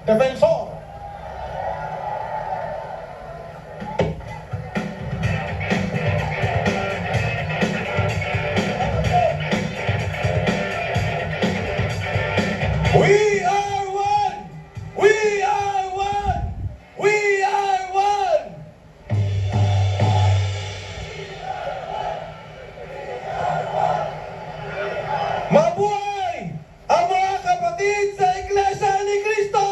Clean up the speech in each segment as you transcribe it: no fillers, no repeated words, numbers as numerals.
defensor. We are one! We are one! We are one! Mabuhay ang mga kapatid sa Iglesia ni Cristo!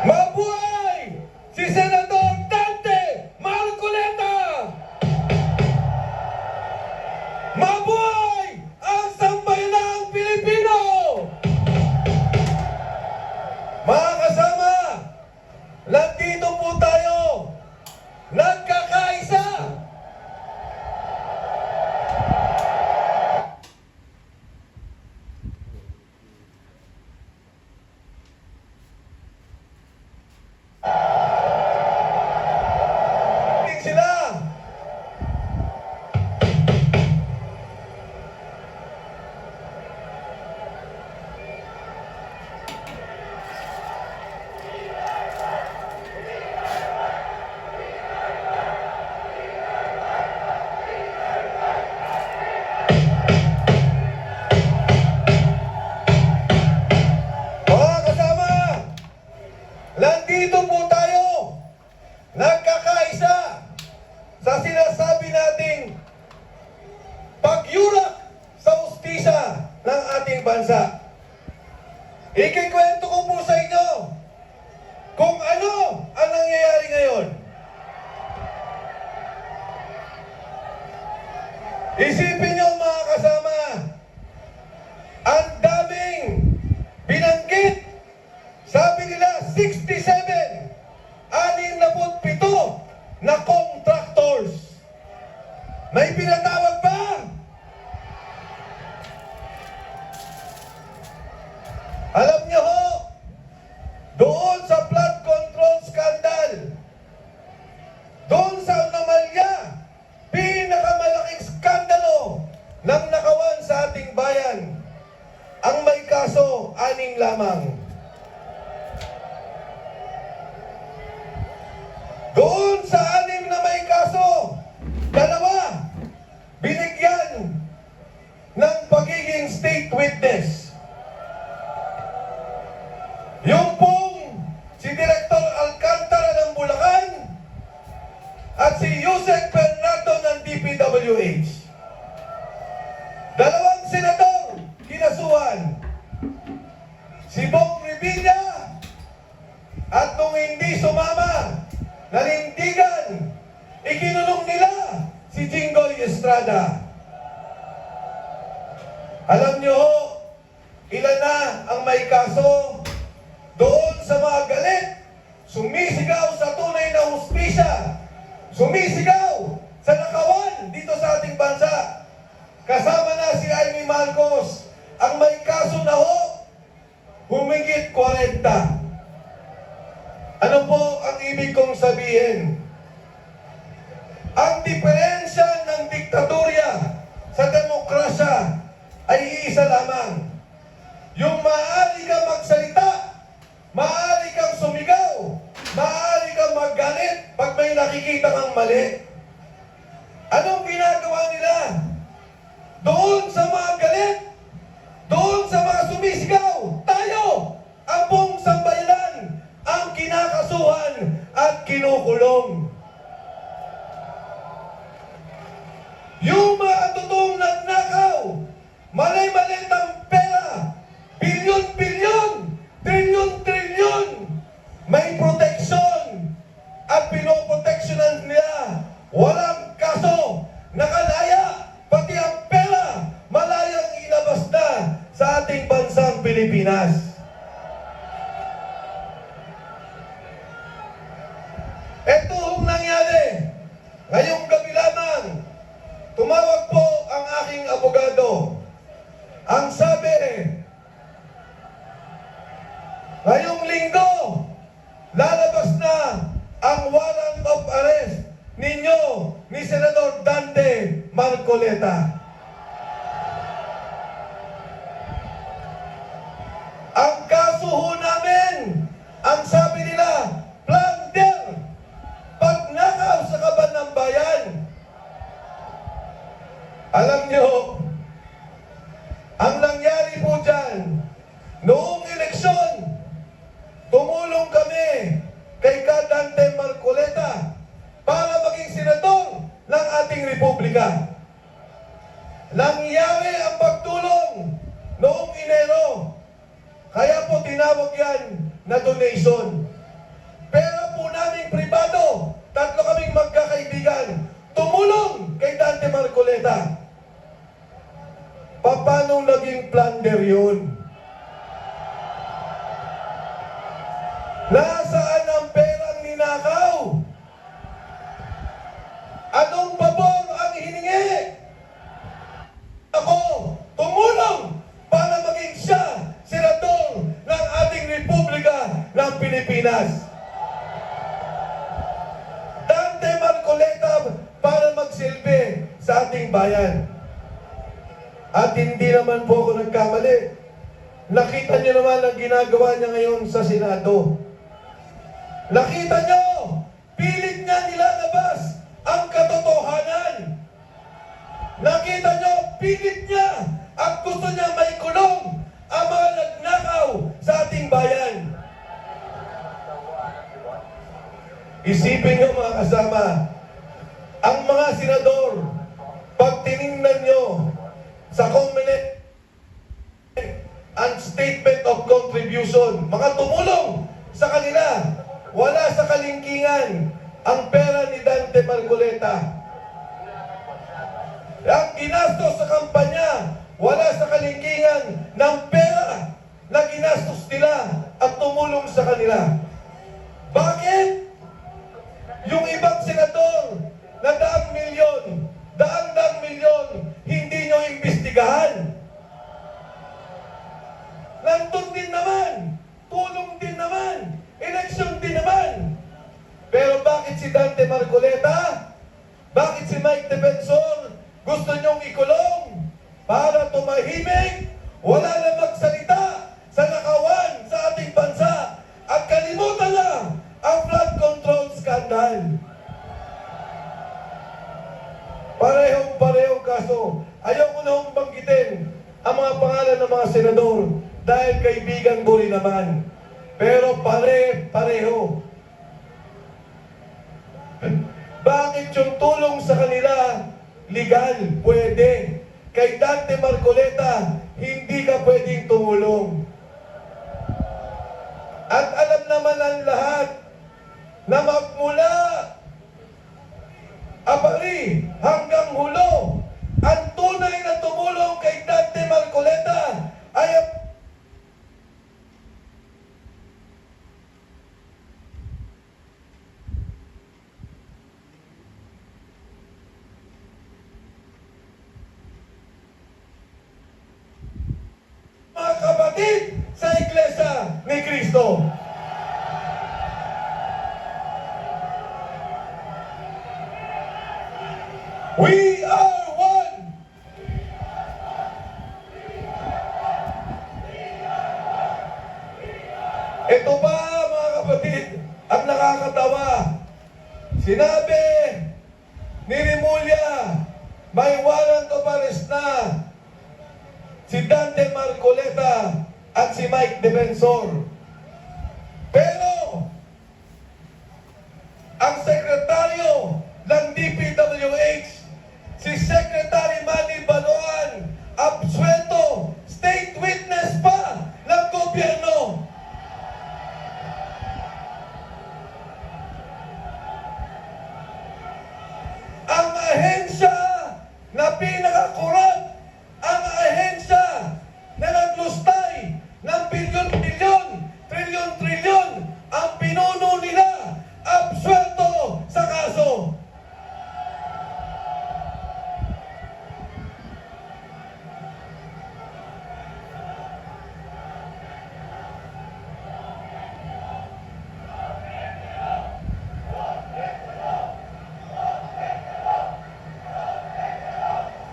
Mabuhay si Senador Dante Marcoleta! Mabuhay ang sambayanang Pilipino! Mga kasama, nandito po tayo, nagkakaisa. Sila. Mga kasama, nandito po tayo, nagkakaisa sa sinasabi nating pagyurak sa ustisya ng ating bansa. Ikikwento ko po sa inyo kung ano ang nangyayari ngayon. Isipin niyo mga kasama, ang daming binanggit. Sabi nila 67, 67 na contractors. May pinatawag ba? Alam niyo ho, doon sa flood control scandal, doon sa anomalya, pinakamalaking skandalo ng nakawan sa ating bayan, ang may kaso, 6 lamang. Doon sa 6 na may kaso, 2 binigyan ng pagiging state witness. Yung pong si Director Alcantara ng Bulacan at si Yusek Bernardo ng DPWH. 2 senador kinasuhan. Si Bong Revilla at nung hindi sumama, nanindigan, ikinulong nila si Jinggoy Estrada. Alam niyo ho, ilan na ang may kaso doon sa mga galit, sumisigaw sa tunay na hustisya, sumisigaw sa nakawan dito sa ating bansa. Kasama na si Amy Marcos, ang may kaso na ho, humigit 40. Ano po ang ibig kong sabihin? Ang diferensya ng diktatorya sa demokrasya ay iisa lamang. Yung maaari kang magsalita, maaari kang sumigaw, maaari kang maggalit pag may nakikita kang mali. Anong ginagawa nila? Doon sa mga galit, doon sa mga sumisigaw, tayo, ang buong sambayanan, ang kinakasuhan at kinukulong. Yung mga totoong nagnakaw, malay-malitang pera, bilyon-bilyon, trilyon-trilyon, may proteksyon at pinoproteksyonan nila. Walang kaso, nakalaya, pati ang pera, malayang ilabas na sa ating bansang Pilipinas. Ito ang nangyari. Ngayong gabi lamang, tumawag po ang aking abogado. Ang sabi, ngayong linggo, lalabas na ang warrant of arrest ninyo ni Senador Dante Marcoleta. dinero. Kaya po tinawag yan na donation. Pera po naming pribado, tatlo kaming magkakaibigan, tumulong kay Dante Marcoleta. Paano naging plunder yun? Nasaan ang perang ninakaw? Anong pabor ang hiningi? Ako, tumulong para maging siya, senador ng ating Republika ng Pilipinas. Dante Marcoleta para magsilbi sa ating bayan. At hindi naman po ako nagkamali. Nakita niyo naman ang ginagawa niya ngayon sa Senado. Nakita niyo, pilit niya nilalabas ang katotohanan. Nakita niyo, pilit niya at gusto niya may kulong ang mga nagnakaw sa ating bayan. Isipin niyo mga kasama, ang mga senador, pag tiningnan niyo sa comment and statement of contribution, mga tumulong sa kanila, wala sa kalingkingan ang pera ni Dante Marcoleta. Ang ginastos sa kampanya, wala sa kalingkingan ng pera na ginastos nila at tumulong sa kanila. Bakit? Yung ibang senador na daang milyon, hindi nyo imbestigahan. Nandun din naman, tulong din naman, eleksyon din naman. Pero bakit si Dante Marcoleta? Bakit si Mike Defensor gusto nyong ikulong? Para tumahimik, wala na magsalita sa nakawan sa ating bansa at kalimutan na ang flood control scandal. Parehong kaso. Ayaw ko na hong banggitin ang mga pangalan ng mga senador dahil kaibigan ko rin naman. Pero pareho. Bakit yung tulong sa kanila legal? Pwede. Kay Dante Marcoleta, hindi ka pwedeng tumulong. At alam naman ang lahat na magmula Apari hanggang Hulo, ang tunay na tumulong kay Dante Marcoleta ay mga kapatid sa Iglesia ni Cristo. We are one! Ito pa mga kapatid, ang nakakatawa. Sinabi ni Rimulya, may warrant of arrest na si Dante Marcoleta at si Mike Defensor. Pero ang sekretaryo ng DPWH, si Secretary Manny Baloan, absuelto, state witness pa ng gobyerno. Ang ahensya na pinaka-corrupt, ang ahensya na naglustay ng bilyon-bilyon, trilyon-trilyon, ang pinuno nila, absuelto sa kaso.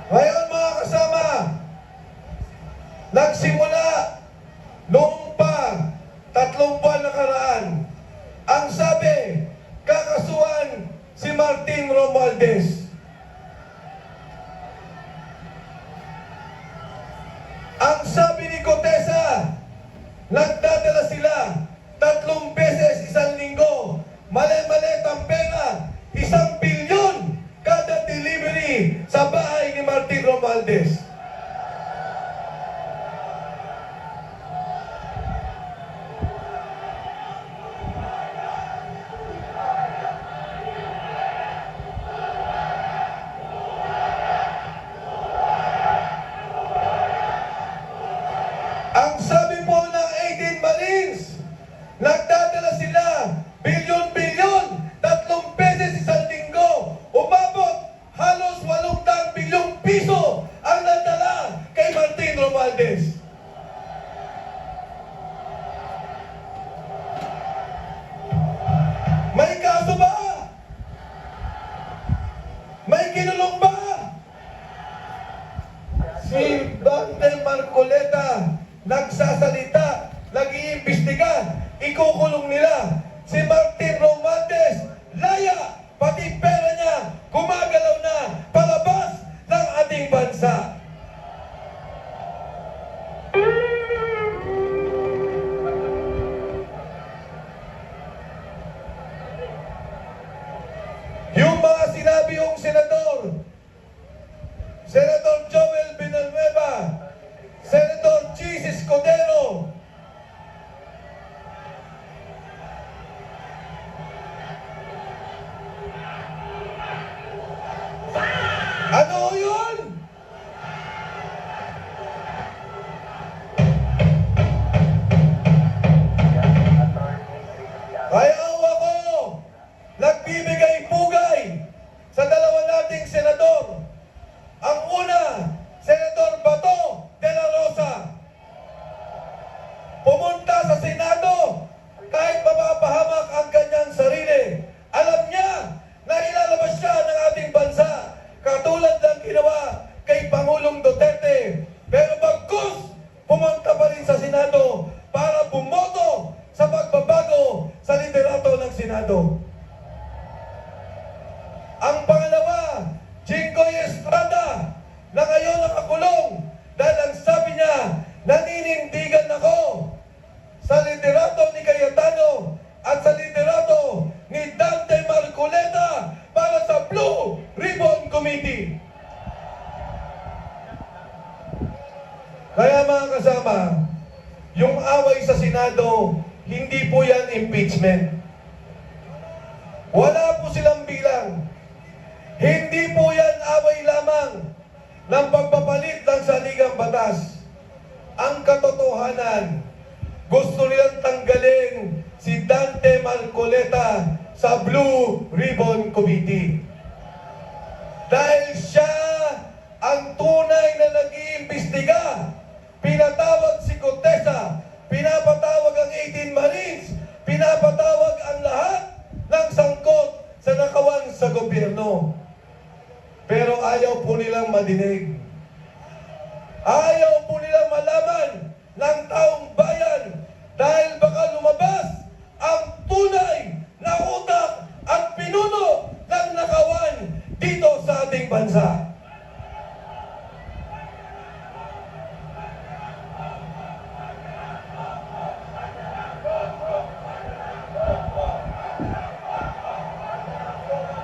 Ngayon mga kasama, nagsimula noong pa 3 buwan nakaraan. Ang sabi, kakasuhan si Martin Romualdez. Ang sabi ni Cotesa, nagdadala sila 3 beses isang linggo. Mali-malit ang pera, 1 bilyon kada delivery sa bahay ni Martin Romualdez. nagsasalita, nag-iimbestiga, ikukulong nila. Si Martin Romualdez, laya, pati pera niya, gumagalaw na palabas ng ating bansa. Yung mga sinabi yung senador, Senator Joel Villanueva, Senator Jesus Codero, ano yun? Kaya ako, nagbibigay pugay sa dalawa nating senador. Ang una, Senator Bato de la Rosa. Pumunta sa Senado kahit mapapahamak ang kanyang sarili. Alam niya na ilalabas siya ng ating bansa katulad ng ginawa kay Pangulong Duterte. Pero bagkus, pumunta pa rin sa Senado para bumoto sa pagbabago sa liderato ng Senado. Ang pangalawa, Jinggoy Estrada, na ngayon nakakulong dahil ang sabi niya, naninindigan ako sa liderato ni Cayetano at sa liderato ni Dante Marcoleta para sa Blue Ribbon Committee. Kaya mga kasama, yung away sa Senado, hindi po yan impeachment. Wala po silang bilang. Hindi po yan away lamang ng pagpapalit ng saligang batas. Ang katotohanan, gusto nilang tanggalin si Dante Marcoleta sa Blue Ribbon Committee. Dahil siya ang tunay na nag-iimbestiga. Pinatawag si Contessa, pinapatawag ang 18 Marines, pinapatawag ang lahat ng sangkot sa nakawan sa gobyerno. Pero ayaw po nilang madinig. Ayaw po nilang malaman ng taong bayan dahil baka lumabas ang tunay na utak at pinuno ng nakawan dito sa ating bansa.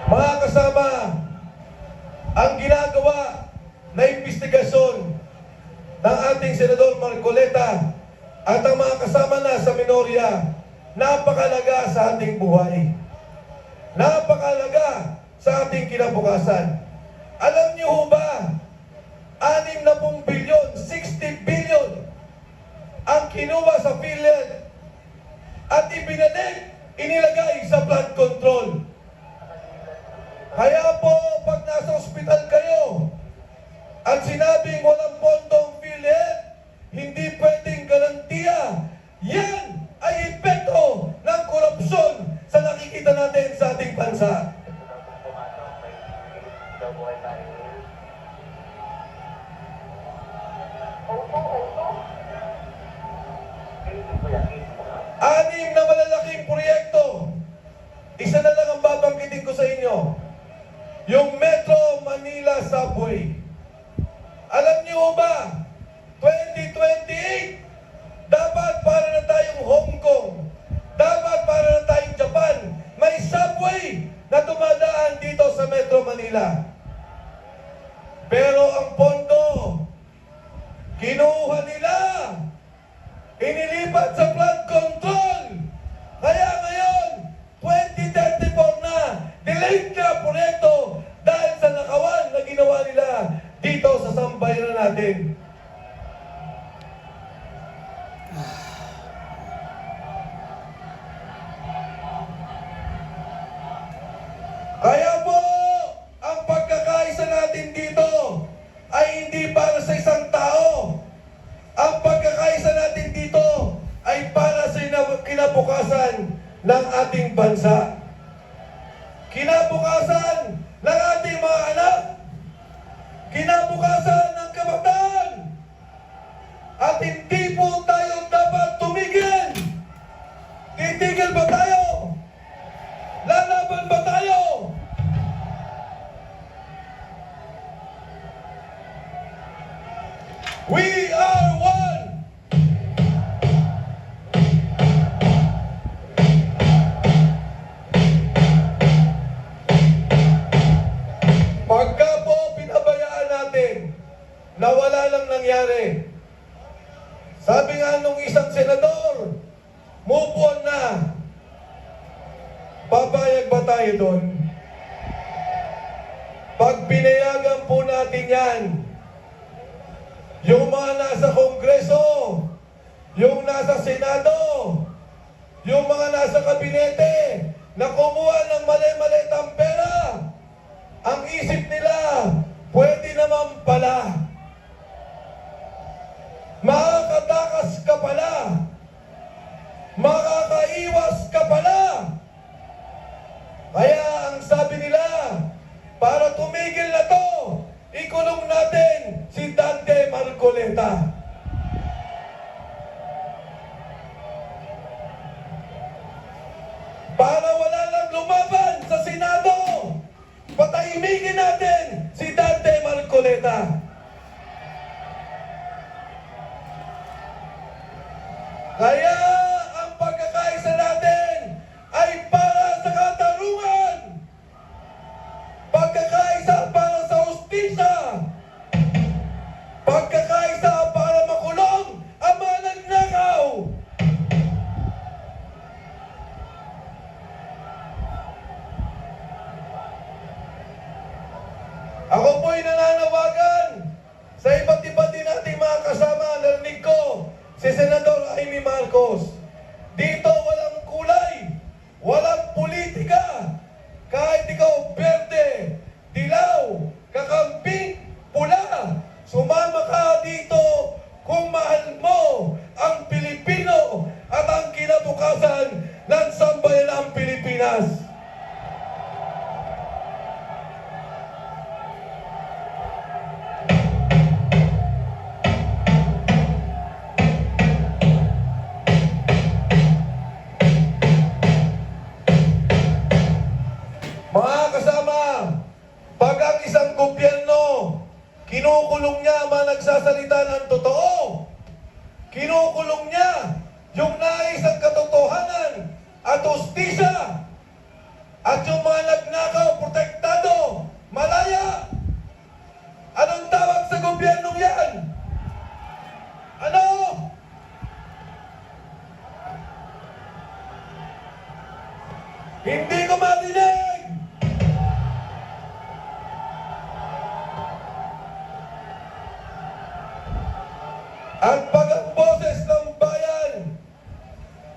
Mga kasama, ang ginagawa na investigasyon ng ating Senador Marcoleta at ang mga kasama na sa minorya, napakalaga sa ating buhay. Napakalaga sa ating kinabukasan. Alam niyo ho ba, 60 bilyon, 60 billion ang kinuha sa PhilHealth at inilagay sa flood control. Kaya po, pag nasa ospital kayo at sinabing walang pondong PhilHealth, hindi pwedeng garantiya. Yan ay epekto ng korupsyon sa nakikita natin sa ating bansa. Anim na malalaking proyekto. Isa na lang ang babanggitin ko sa inyo. Yung Metro Manila Subway. Alam niyo ba, 2028, dapat para na tayong Hong Kong, dapat para na tayong Japan, may subway na dumadaan dito sa Metro Manila. Pero ang pondo, kinuha nila, inilipat sa flood control. Kaya ngayon, 2034 na, delayed na proyekto dahil sa nakawan na ginawa nila dito sa sambayanan natin. Kaya po, ang pagkakaisa natin dito ay hindi para sa isang tao. Ang pagkakaisa natin dito ay para sa kinabukasan ng ating bansa. Kinabukasan ng ating mga anak. Kinabukasan ng kabataan. At hindi po nga nung isang senador, move on na. Papayag ba tayo doon? Pag pinayagan po natin yan, yung mga nasa Kongreso, yung nasa Senado, yung mga nasa kabinete, na kumuha ng mali-malitang pera, ang isip nila, pwede naman pala. Makakatakas ka pala. Makakaiwas ka pala. Kaya ang sabi nila, para tumigil na to, ikulong natin si Dante Marcoleta. Para wala nang lumaban sa Senado, patahimikin natin si Dante Marcoleta. Kaya ang pagkakaisa natin ay para sa katarungan. Pagkakaisa para sa hustisya. Pagkakaisa para makulong ang mga nagnakaw. Ako po'y nananawagan sa iba't iba din nating mga kasama. Narinig ko si Senador Amy Marcos. Dito walang kulay, walang politika. Kahit ikaw berde, dilaw, kakamping, pula, sumama ka dito kung mahal mo ang Pilipino at ang kinabukasan ng sambayanang Pilipinas. Mga kasama, pag ang isang gobyerno, kinukulong niya mga nagsasalita ng totoo, kinukulong niya yung nais ang katotohanan at hustisya, at yung mga nagnakaw, protektado, malaya. Anong tawag sa gobyernong yan? Ano? Hindi ko marinig! At pag ang boses ng bayan,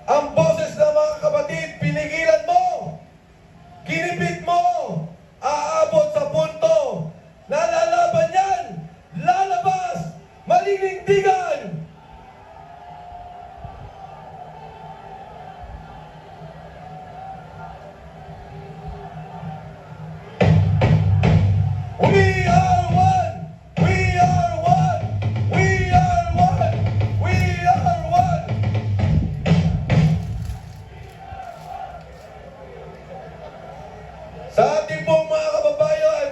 ang boses ng mga kapatid, pinigilan mo, kinipit mo, aabot sa punto na lalaban yan, lalabas, malinindigan. We are one! We are one! We are one! We are one! Sa ating pong mga kababayan,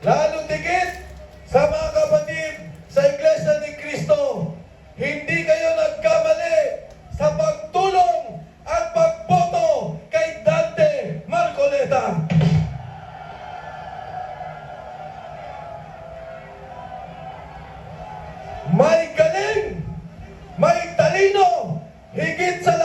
lalo tigit sa mga kapatid sa Iglesia ni Cristo, hindi kayo nagkamali sa pagtulong at pagboto kay Dante Marcoleta. May galing, may talino, higit sa